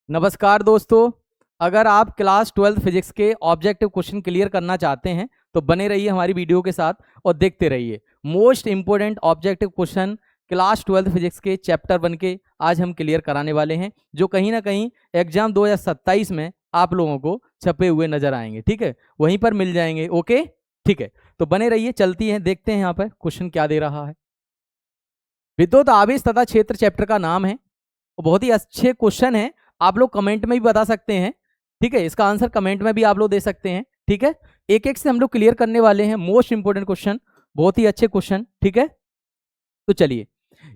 नमस्कार दोस्तों। अगर आप क्लास 12 फिजिक्स के ऑब्जेक्टिव क्वेश्चन क्लियर करना चाहते हैं तो बने रहिए हमारी वीडियो के साथ और देखते रहिए। Most important objective question class 12 physics के चैप्टर 1 के आज हम क्लियर कराने वाले हैं, जो कहीं ना कहीं एग्जाम 2027 में आप लोगों को छपे हुए नजर आएंगे। ठीक है, वहीं पर मिल जाएंगे। ओके, ठीक है, तो बने रहिए। चलती हैं, देखते हैं यहाँ पर क्वेश्चन क्या दे रहा है। विद्युत आवेश तथा क्षेत्र चैप्टर का नाम है। बहुत ही अच्छे क्वेश्चन है, आप लोग कमेंट में भी बता सकते हैं। ठीक है, इसका आंसर कमेंट में भी आप लोग दे सकते हैं। ठीक है, एक एक से हम लोग क्लियर करने वाले हैं। मोस्ट इंपोर्टेंट क्वेश्चन, बहुत ही अच्छे क्वेश्चन। ठीक है, तो चलिए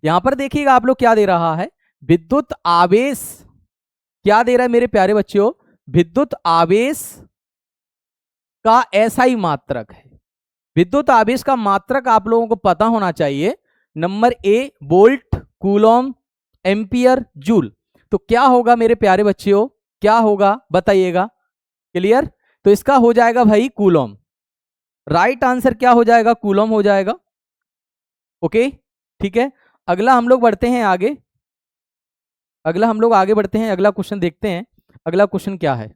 यहां पर देखिएगा आप लोग क्या दे रहा है। विद्युत आवेश क्या दे रहा है मेरे प्यारे बच्चों? विद्युत आवेश का एसआई मात्रक है। विद्युत आवेश का मात्रक आप लोगों को पता होना चाहिए। Number A volt, Coulomb, ampere, joule. तो क्या होगा मेरे प्यारे बच्चों, क्या होगा बताइएगा। क्लियर? तो इसका हो जाएगा भाई कूलॉम। राइट आंसर क्या हो जाएगा? कूलॉम हो जाएगा। ओके, ठीक है। अगला हम लोग बढ़ते हैं आगे। अगला क्वेश्चन देखते हैं। अगला क्वेश्चन क्या है?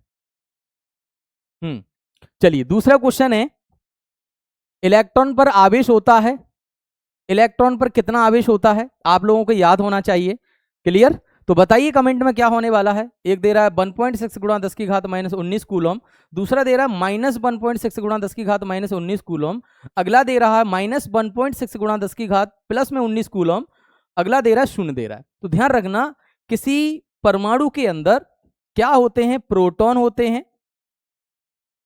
चलिए, दूसरा क्वेश्चन है, इलेक्ट्रॉन पर आवेश होता है। इलेक्ट्रॉन पर कितना आवेश होता है आप लोगों को याद होना चाहिए। क्लियर? तो बताइए कमेंट में क्या होने वाला है। एक दे रहा है 1.6 गुणा 10 की घात -19 कूलम, दूसरा दे रहा है -1.6 गुणा 10 की घात -19 कूलम, अगला दे रहा है -1.6 गुणा 10 की घात +19 कूलम, अगला दे रहा है 0 दे रहा है। तो ध्यान रखना, किसी परमाणु के अंदर क्या होते हैं? प्रोटॉन होते हैं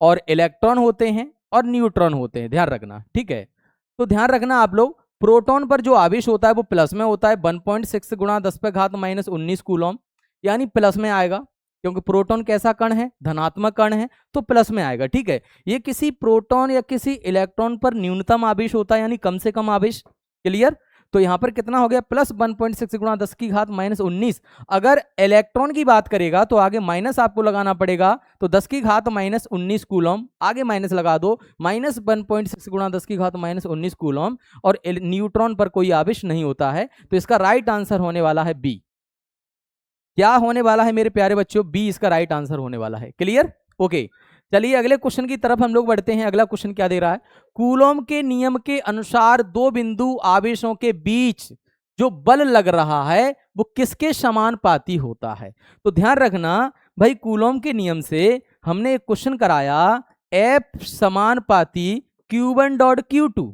और इलेक्ट्रॉन होते हैं और न्यूट्रॉन होते हैं। ध्यान रखना, ठीक है। तो ध्यान रखना आप लोग, प्रोटॉन पर जो आवेश होता है वो प्लस में होता है। 1.6 गुणा 10 पे घात -19 कूलम, यानी प्लस में आएगा, क्योंकि प्रोटॉन कैसा कण है? धनात्मक कण है, तो प्लस में आएगा। ठीक है, ये किसी प्रोटॉन या किसी इलेक्ट्रॉन पर न्यूनतम आवेश होता है, यानी कम से कम आवेश। क्लियर? तो यहां पर कितना हो गया? +1.6 गुणा 10 की घात -19। अगर इलेक्ट्रॉन की बात करेगा तो आगे माइनस आपको लगाना पड़ेगा, तो 10 की घात -19 कूलम, आगे माइनस लगा दो, -1.6 गुणा 10 की घात -19 कूलम, और न्यूट्रॉन पर कोई आवेश नहीं होता है। तो इसका राइट आंसर होने वाला है बी। क्या होने वाला है मेरे प्यारे बच्चों? बी इसका राइट आंसर होने वाला है। क्लियर? ओके, चलिए अगले क्वेश्चन की तरफ हम लोग बढ़ते हैं। अगला क्वेश्चन क्या दे रहा है? कूलॉम के नियम के अनुसार दो बिंदु आवेशों के बीच जो बल लग रहा है वो किसके समानुपाती होता है? तो ध्यान रखना भाई, कूलॉम के नियम से हमने एक क्वेश्चन कराया, F समानुपाती Q1.Q2।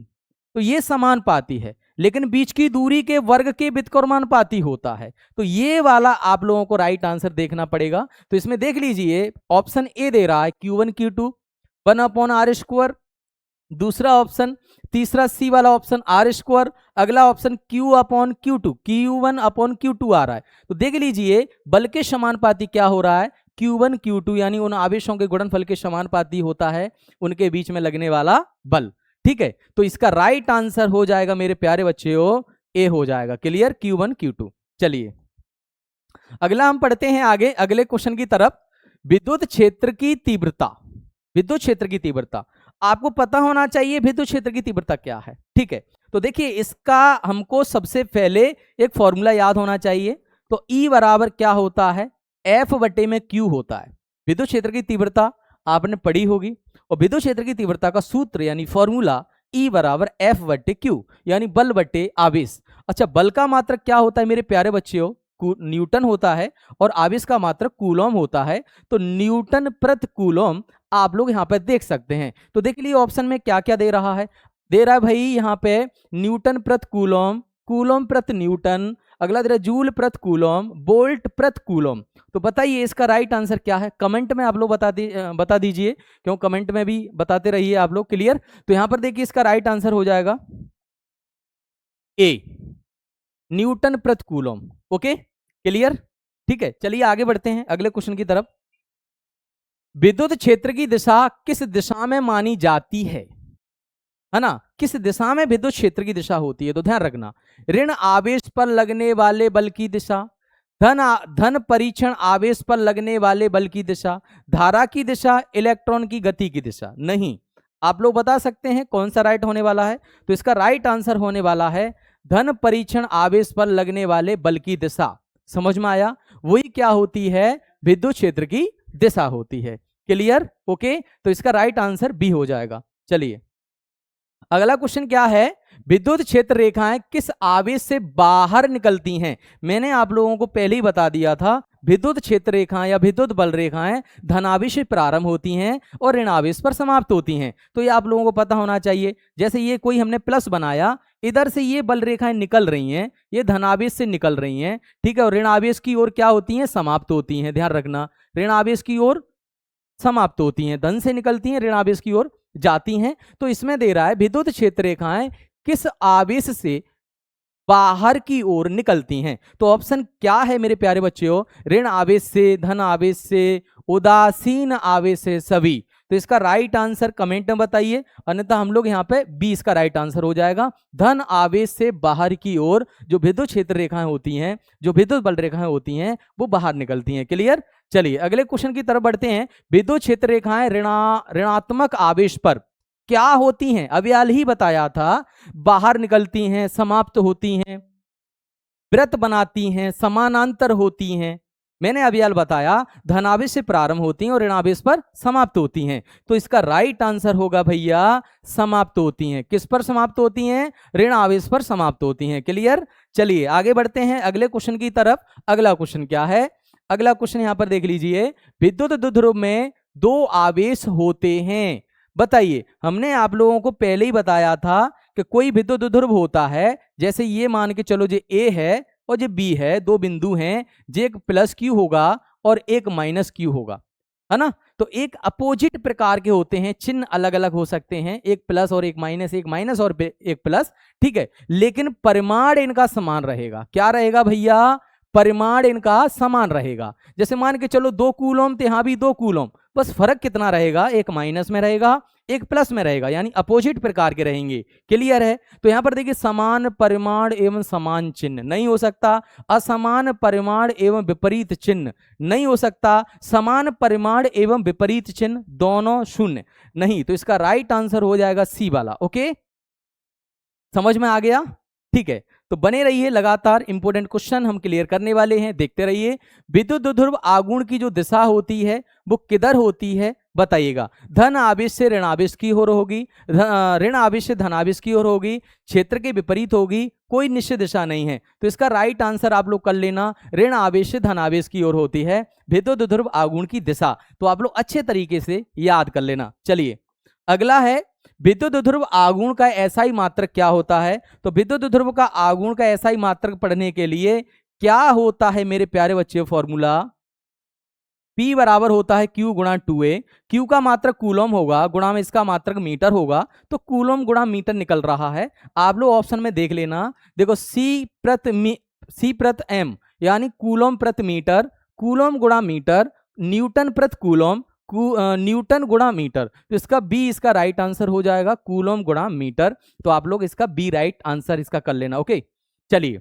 तो ये समानुपाती है, लेकिन बीच की दूरी के वर्ग के व्युत्क्रमानुपाती होता है। तो ये वाला आप लोगों को राइट आंसर देखना पड़ेगा। तो इसमें देख लीजिए, ऑप्शन ए दे रहा है Q1 Q2 1/r², दूसरा ऑप्शन, तीसरा सी वाला ऑप्शन r², अगला ऑप्शन Q/Q2 Q1/Q2 आ रहा है। तो देख लीजिए बल के समानुपाती क्या हो रहा है? Q1 Q2, यानी उन आवेशों के गुणनफल के समानुपाती होता है उनके बीच में लगने वाला बल। ठीक है, तो इसका राइट आंसर हो जाएगा मेरे प्यारे बच्चों, ए हो जाएगा। क्लियर? Q1 Q2। चलिए अगला हम पढ़ते हैं आगे, अगले क्वेश्चन की तरफ। विद्युत क्षेत्र की तीव्रता। विद्युत क्षेत्र की तीव्रता आपको पता होना चाहिए, विद्युत क्षेत्र की तीव्रता क्या है। ठीक है, तो देखिए इसका हमको सबसे पहले एक फॉर्मूला याद होना चाहिए। तो E बराबर क्या होता है? F/Q होता है। विद्युत क्षेत्र की तीव्रता आपने पढ़ी होगी, और विद्युत क्षेत्र की तीव्रता का सूत्र यानी फॉर्मूला E बराबर F/Q, यानी बल बटे आवेश। अच्छा, बल का मात्रक क्या होता है मेरे प्यारे बच्चों? न्यूटन होता है, और आवेश का मात्रक कूलॉम होता है। तो न्यूटन प्रति कूलॉम आप लोग यहाँ पे देख सकते हैं। तो देख लीजिए ऑप्शन में क्या क्या दे रहा है। दे रहा है भाई यहाँ पे न्यूटन प्रति कूलॉम, कूलॉम प्रति न्यूटन, अगला दे रहा है जूल प्रति कूलॉम, वोल्ट प्रति कूलॉम। तो बताइए इसका राइट आंसर क्या है? कमेंट में आप लोग बता दीजिए, क्यों कमेंट में भी बताते रहिए आप लोग। क्लियर? तो यहां पर देखिए इसका राइट आंसर हो जाएगा ए, न्यूटन प्रति कूलॉम। Okay, clear? ठीक है, चलिए आगे बढ़ते हैं अगले क्वेश्चन की तरफ। विद्युत क्षेत्र की दिशा किस दिशा में मानी जाती है ना? किस दिशा में विद्युत क्षेत्र की दिशा होती है? तो ध्यान रखना, ऋण आवेश पर लगने वाले बल की दिशा, धन परीक्षण आवेश पर लगने वाले बल की दिशा, धारा की दिशा, इलेक्ट्रॉन की गति की दिशा। नहीं, आप लोग बता सकते हैं कौन सा राइट होने वाला है? तो इसका राइट आंसर होने वाला है धन परीक्षण आवेश पर लगने वाले बल की दिशा। समझ में आया? वही क्या होती है? विद्युत क्षेत्र की दिशा होती है। क्लियर? ओके, तो इसका राइट आंसर बी हो जाएगा। चलिए अगला क्वेश्चन क्या है, विद्युत क्षेत्र रेखाएं किस आवेश से बाहर निकलती हैं। मैंने आप लोगों को पहले ही बता दिया था, विद्युत क्षेत्र रेखाएं या विद्युत बल रेखाएं धनावेश से प्रारंभ होती हैं और ऋणावेश पर समाप्त होती हैं। तो ये आप लोगों को पता होना चाहिए। जैसे ये कोई हमने प्लस बनाया, इधर से ये बल रेखाएं निकल रही हैं, ये धनावेश से निकल रही हैं, ठीक है, और ऋणावेश की ओर क्या होती हैं, समाप्त होती हैं। ध्यान रखना, ऋणावेश की ओर समाप्त होती हैं, धन से निकलती हैं, ऋणावेश की ओर जाती हैं। तो इसमें दे रहा है विद्युत क्षेत्र रेखाएं किस आवेश से बाहर की ओर निकलती हैं। तो ऑप्शन क्या है मेरे प्यारे बच्चों, ऋण आवेश से, धन आवेश से, उदासीन आवेश से, सभी। तो इसका राइट आंसर कमेंट में बताइए, अन्यथा हम लोग यहाँ पे 20 का राइट आंसर हो जाएगा। धन आवेश से बाहर की ओर जो विद्युत क्षेत्र रेखाएं होती हैं, जो विद्युत बल रेखाएं होती हैं, वो बाहर निकलती हैं। क्लियर? चलिए अगले क्वेश्चन की तरफ बढ़ते हैं। विद्युत क्षेत्र रेखाएं ऋणात्मक आवेश पर क्या होती हैं? अभी हाल ही बताया था, बाहर निकलती हैं, समाप्त होती हैं, वृत्त बनाती हैं, समानांतर होती हैं। मैंने अभी हाल बताया धनावेश से प्रारंभ होती हैं और ऋणावेश पर समाप्त होती हैं। तो इसका राइट आंसर होगा भैया समाप्त होती हैं। किस पर समाप्त होती हैं? ऋणावेश पर समाप्त होती हैं। क्लियर? चलिए आगे बढ़ते हैं अगले क्वेश्चन की तरफ। अगला क्वेश्चन क्या है? अगला क्वेश्चन यहां पर देख लीजिए, विद्युत द्विध्रुव में 2 आवेश होते हैं। बताइए, हमने आप लोगों को पहले ही बताया था कि कोई विद्युत द्विध्रुव होता है, जैसे ये मान के चलो जे ए है और जे बी है, 2 बिंदु हैं, जे एक प्लस क्यू होगा और एक माइनस क्यू होगा, है ना। तो एक अपोजिट प्रकार के होते हैं, चिन्ह अलग अलग हो सकते हैं, एक प्लस और एक माइनस और एक प्लस, ठीक है, लेकिन परिमाण इनका समान रहेगा। क्या रहेगा भैया? परिमाण इनका समान रहेगा। जैसे मान के चलो 2 कूलम तो यहां भी 2 कूलम, बस फर्क कितना रहेगा, एक माइनस में रहेगा, एक प्लस में रहेगा, यानी अपोजिट प्रकार के रहेंगे। क्लियर है? तो यहां पर देखिए, समान परिमाण एवं समान चिन्ह नहीं हो सकता, असमान परिमाण एवं विपरीत चिन्ह नहीं हो सकता, समान परिमाण एवं विपरीत चिन्ह दोनों शून्य नहीं। तो इसका राइट आंसर हो जाएगा सी वाला। ओके, समझ में आ गया? ठीक है, तो बने रहिए, लगातार इंपोर्टेंट क्वेश्चन हम क्लियर करने वाले हैं, देखते रहिए। विद्युत द्विध्रुव आघूर्ण की जो दिशा होती है वो किधर होती है बताइएगा। धन आवेश से ऋण आवेश की ओर होगी, ऋण आवेश से धन आवेश की ओर होगी, क्षेत्र के विपरीत होगी, कोई निश्चित दिशा नहीं है। तो इसका राइट आंसर आप लोग कर लेना, ऋण आवेश से धन आवेश की ओर होती है विद्युत द्विध्रुव आघूर्ण की दिशा। तो आप लोग अच्छे तरीके से याद कर लेना। चलिए अगला है, विद्युत द्विध्रुव आघूर्ण का एसआई मात्रक क्या होता है। तो विद्युत द्विध्रुव का आघूर्ण का एसआई मात्रक पढ़ने के लिए क्या होता है मेरे प्यारे बच्चे? फॉर्मूला P बराबर होता है Q गुणा 2A। Q का मात्रक कूलम होगा, गुणा में इसका मात्रक मीटर होगा, तो कूलम गुणा मीटर निकल रहा है। आप लोग ऑप्शन में देख लेना, देखो C प्रति M यानी कूलम प्रति मीटर, कूलम गुणा मीटर, न्यूटन प्रति कूलम, न्यूटन गुणा मीटर। तो इसका बी इसका राइट आंसर हो जाएगा, कूलम गुणा मीटर। तो आप लोग इसका बी राइट आंसर इसका कर लेना। ओके, चलिए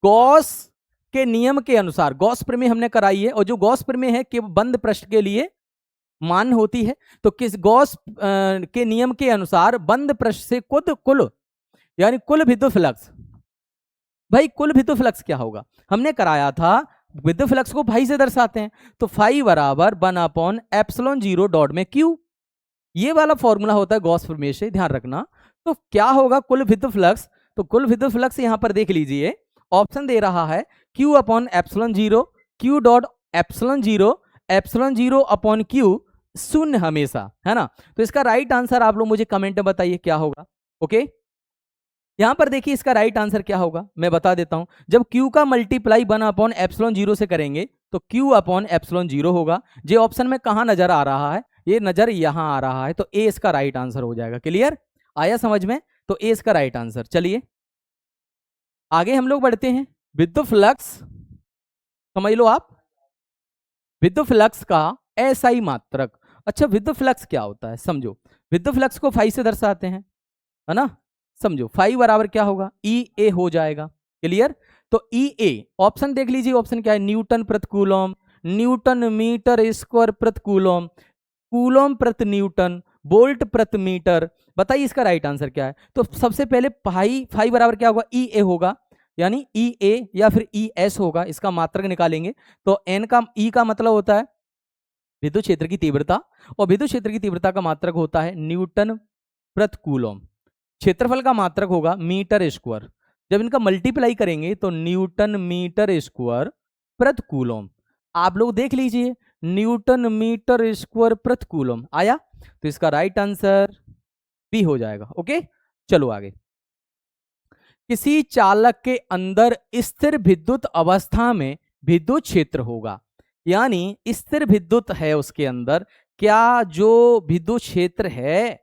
गॉस के नियम के अनुसार, गॉस प्रमेय हमने कराई है, और जो गॉस प्रमेय है कि बंद पृष्ठ के लिए मान्य होती है। तो किस गॉस के नियम के अनुसार बंद पृष्ठ से कुल यानी कुल विद्युत फ्लक्स, भाई कुल विद्युत फ्लक्स क्या होगा हमने कराया था, विद्युत फ्लक्स को फाई से दर्शाते हैं। तो फाई बराबर 1/ε0 डॉट में क्यू, ये वाला फॉर्मूला होता है गॉस प्रमेय से, ध्यान रखना। तो क्या होगा कुल विद्युत फ्लक्स? तो कुल विद्युत फ्लक्स यहां पर देख लीजिए, ऑप्शन दे रहा है Q/ε0, Q dot ε0 upon Q, शून्य हमेशा, है ना। तो इसका राइट आंसर आप लोग मुझे कमेंट में बताइए क्या होगा। ओके, यहां पर देखिए इसका राइट आंसर क्या होगा, मैं बता देता हूं। जब Q का मल्टीप्लाई 1/ε0 से करेंगे तो Q/ε0 होगा। ये ऑप्शन में कहां नजर आ रहा है? ये नजर यहां आ रहा है, तो ए इसका राइट आंसर हो जाएगा। क्लियर? आया समझ में? तो ए इसका राइट आंसर। चलिए आगे हम लोग बढ़ते हैं। विद्युत फ्लक्स समझ लो आप, विद्युत फ्लक्स का एसआई मात्रक। अच्छा, विद्युत फ्लक्स क्या होता है समझो। विद्युत फ्लक्स को फाई से दर्शाते हैं, है ना। समझो फाई बराबर क्या होगा, E A हो जाएगा। क्लियर? तो E A ऑप्शन देख लीजिए, ऑप्शन क्या है, न्यूटन प्रति कूलम, न्यूटन मीटर स्क्वायर प्रति कूलम, कूलम प्रति न्यूटन, वोल्ट प्रति मीटर। बताइए इसका राइट आंसर क्या है। तो सबसे पहले फाई बराबर क्या होगा, E A होगा। यानी ई ए या फिर ई एस होगा, इसका मात्रक निकालेंगे तो एन का ई का मतलब होता है विद्युत क्षेत्र की तीव्रता, और विद्युत क्षेत्र की तीव्रता का मात्रक होता है न्यूटन प्रति कूलम। क्षेत्रफल का मात्रक होगा मीटर स्क्वायर, जब इनका मल्टीप्लाई करेंगे तो न्यूटन मीटर स्क्वायर प्रति कूलम। आप लोग देख लीजिए, न्यूटन मीटर स्क्वायर प्रति कूलम आया, तो इसका राइट आंसर बी हो जाएगा। ओके, चलो आगे। किसी चालक के अंदर स्थिर विद्युत अवस्था में विद्युत क्षेत्र होगा, यानी स्थिर विद्युत है उसके अंदर, क्या जो विद्युत क्षेत्र है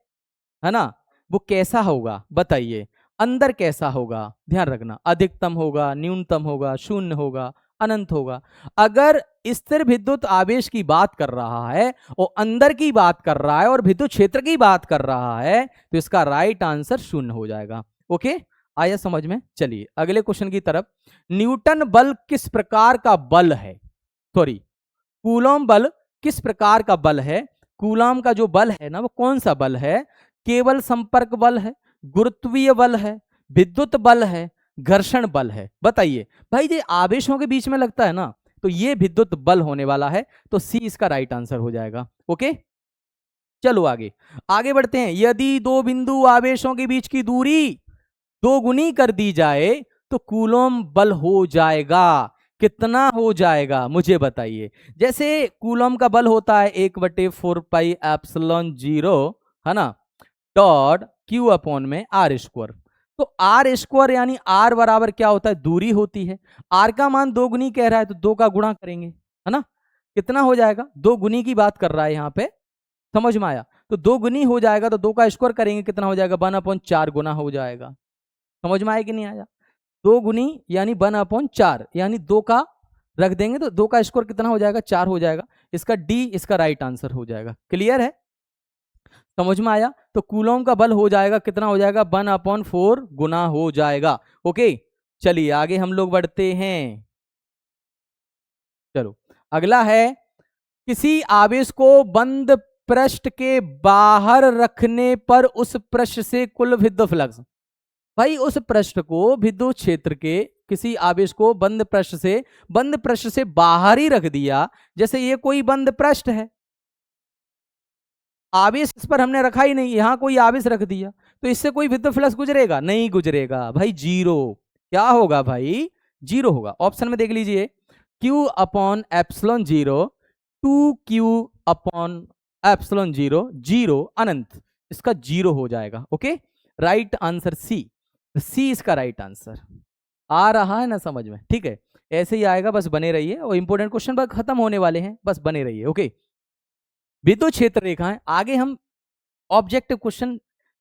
ना, वो कैसा होगा बताइए, अंदर कैसा होगा, ध्यान रखना, अधिकतम होगा, न्यूनतम होगा, शून्य होगा, अनंत होगा। अगर स्थिर विद्युत आवेश की बात कर रहा है और अंदर की बात कर रहा है और विद्युत क्षेत्र की बात कर रहा है, तो इसका राइट आंसर शून्य हो जाएगा। ओके, आया समझ में। चलिए अगले क्वेश्चन की तरफ। न्यूटन बल किस प्रकार का बल है, सॉरी कूलॉम बल किस प्रकार का बल है। कूलॉम का जो बल है ना, वो कौन सा बल है, केवल संपर्क बल है, गुरुत्वीय बल है, विद्युत बल है, घर्षण बल है, बताइए भाई। ये आवेशों के बीच में लगता है ना, तो ये विद्युत बल होने वाला है, तो सी इसका राइट आंसर हो जाएगा। ओके, चलो आगे आगे बढ़ते हैं। यदि दो बिंदु आवेशों के बीच की दूरी दोगुनी कर दी जाए तो कूलॉम बल हो जाएगा, कितना हो जाएगा मुझे बताइए। जैसे कूलॉम का बल होता है 1/4πε0 है ना, डॉट क्यू अपॉन में आर स्क्वायर। तो आर स्क्वायर यानी आर बराबर क्या होता है, दूरी होती है। आर का मान दोगुनी कह रहा है तो 2 का गुणा करेंगे, है ना, कितना हो जाएगा, 2 गुनी की बात कर रहा है यहाँ पे, समझ में आया। तो 2 गुनी हो जाएगा तो 2 का स्क्वायर करेंगे, कितना हो जाएगा, 1/4 गुना हो जाएगा। समझ में आया कि नहीं आया, 2 गुनी यानी 1/4, यानी 2 का रख देंगे तो 2 का स्क्वायर कितना हो जाएगा, 4 हो जाएगा। इसका डी इसका राइट आंसर हो जाएगा। क्लियर है, समझ में आया। तो कूलॉम का बल हो जाएगा, कितना हो जाएगा, 1/4 गुना हो जाएगा। ओके, चलिए आगे हम लोग बढ़ते हैं। चलो अगला है, किसी आवेश को बंद पृष्ठ के बाहर रखने पर उस पृष्ठ से कुल विद्युत फ्लक्स। भाई उस पृष्ठ को, विद्युत क्षेत्र के किसी आवेश को बंद पृष्ठ से बाहर ही रख दिया। जैसे ये कोई बंद पृष्ठ है, आवेश इस पर हमने रखा ही नहीं, यहां कोई आवेश रख दिया, तो इससे कोई विद्युत फ्लक्स गुजरेगा, नहीं गुजरेगा भाई, जीरो। क्या होगा भाई, जीरो होगा। ऑप्शन में देख लीजिए, Q upon epsilon 0, 2Q upon epsilon 0, zero अनंत, इसका जीरो हो जाएगा। Okay, right answer C, C इसका राइट आंसर। आ रहा है ना समझ में, ठीक है, ऐसे ही आएगा, बस बने रहिए, और इंपॉर्टेंट क्वेश्चन बस खत्म होने वाले हैं, बस बने रहिए। ओके, विद्युत क्षेत्र रेखाएं, आगे हम objective question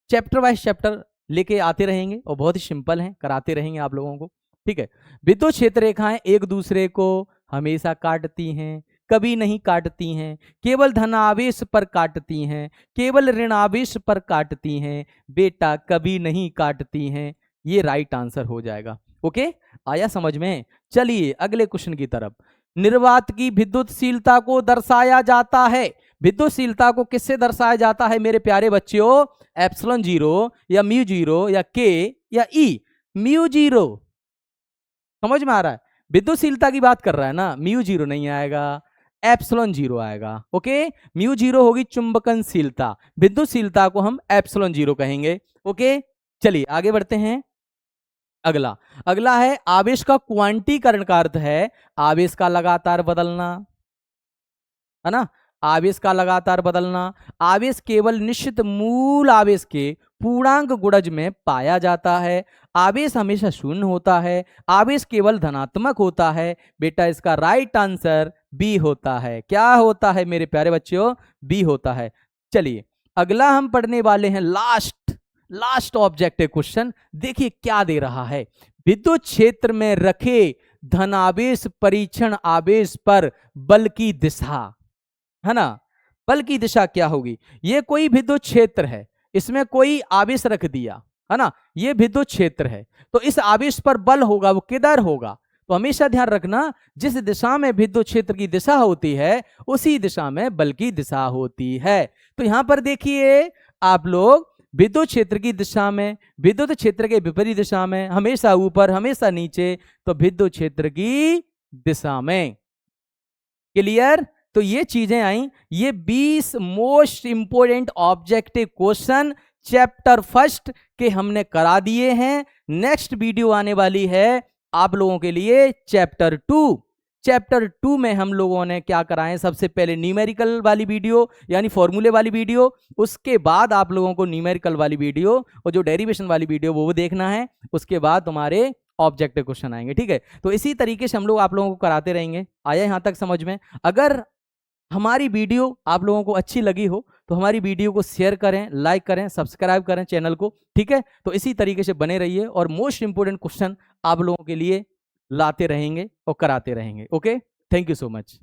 chapter wise chapter लेके आते रहेंगे, और बहुत ही सिंपल हैं, कराते रहेंगे आप लोगों को, ठीक है। विद्युत क्षेत्र रेखाएं एक दूसरे को हमेशा काटती हैं, कभी नहीं काटती हैं, केवल धनावेश पर काटती हैं, केवल ऋणावेश पर काटती हैं, बेटा कभी नहीं काटती हैं। ये राइट आंसर हो जाएगा। ओके, आया समझ में। चलिए अगले क्वेश्चन की तरफ। निर्वात की विद्युतशीलता को दर्शाया जाता है, विद्युतशीलता को किससे दर्शाया जाता है मेरे प्यारे बच्चों, एप्सिलॉन 0 या म्यू 0 या के या ई। म्यू 0 समझ में आ रहा है, विद्युतशीलता की बात कर रहा है ना, म्यू 0 नहीं आएगा, एप्सिलॉन 0 आएगा। ओके, म्यू 0 होगी चुंबकनशीलता, विद्युतशीलता को हम एप्सिलॉन 0 कहेंगे। ओके, चलिए आगे बढ़ते हैं। अगला है आवेश का क्वांटीकरण का अर्थ है आवेश का लगातार बदलना, है ना, आवेश का लगातार बदलना। आवेश केवल निश्चित मूल आवेश के पूर्णांक गुणज में पाया जाता है। आवेश हमेशा शून्य होता है, आवेश केवल धनात्मक होता है। बेटा इसका राइट आंसर बी होता है। क्या होता है मेरे प्यारे बच्चों, बी होता है। चलिए अगला हम पढ़ने वाले हैं लास्ट ऑब्जेक्टिव क्वेश्चन। देखिए क्या दे रहा है, विद्युत क्षेत्र में रखे धनावेश परीक्षण आवेश पर बल की दिशा, है ना, बल की दिशा क्या होगी। ये कोई विद्युत क्षेत्र है, इसमें कोई आवेश रख दिया, है ना, ये विद्युत क्षेत्र है, तो इस आवेश पर बल होगा, वो किधर होगा। तो हमेशा ध्यान रखना, जिस दिशा में विद्युत क्षेत्र की दिशा होती है उसी दिशा में बल की दिशा होती है। तो यहां पर देखिए आप लोग, विद्युत क्षेत्र की दिशा में, विद्युत क्षेत्र के विपरीत दिशा में, हमेशा ऊपर हमेशा नीचे, तो विद्युत क्षेत्र की दिशा में। क्लियर? तो ये चीजें आई, ये 20 most important objective question chapter first के हमने करा दिए हैं। नेक्स्ट वीडियो आने वाली है आप लोगों के लिए चैप्टर 2। चैप्टर 2 में हम लोगों ने क्या कराए, सबसे पहले न्यूमेरिकल वाली वीडियो यानी फॉर्मूले वाली वीडियो, उसके बाद आप लोगों को न्यूमेरिकल वाली वीडियो और जो डेरिवेशन वाली वीडियो वो देखना है, उसके बाद तुम्हारे ऑब्जेक्टिव क्वेश्चन आएंगे। ठीक है, तो इसी तरीके से हम लोग आप लोगों को कराते रहेंगे। आया यहां तक समझ में? अगर हमारी वीडियो आप लोगों को अच्छी लगी हो तो हमारी वीडियो को शेयर करें, लाइक करें, सब्सक्राइब करें चैनल को। ठीक है, तो इसी तरीके से बने रहिए और मोस्ट इंपोर्टेंट क्वेश्चन आप लोगों के लिए लाते रहेंगे और कराते रहेंगे। Okay, thank you so much.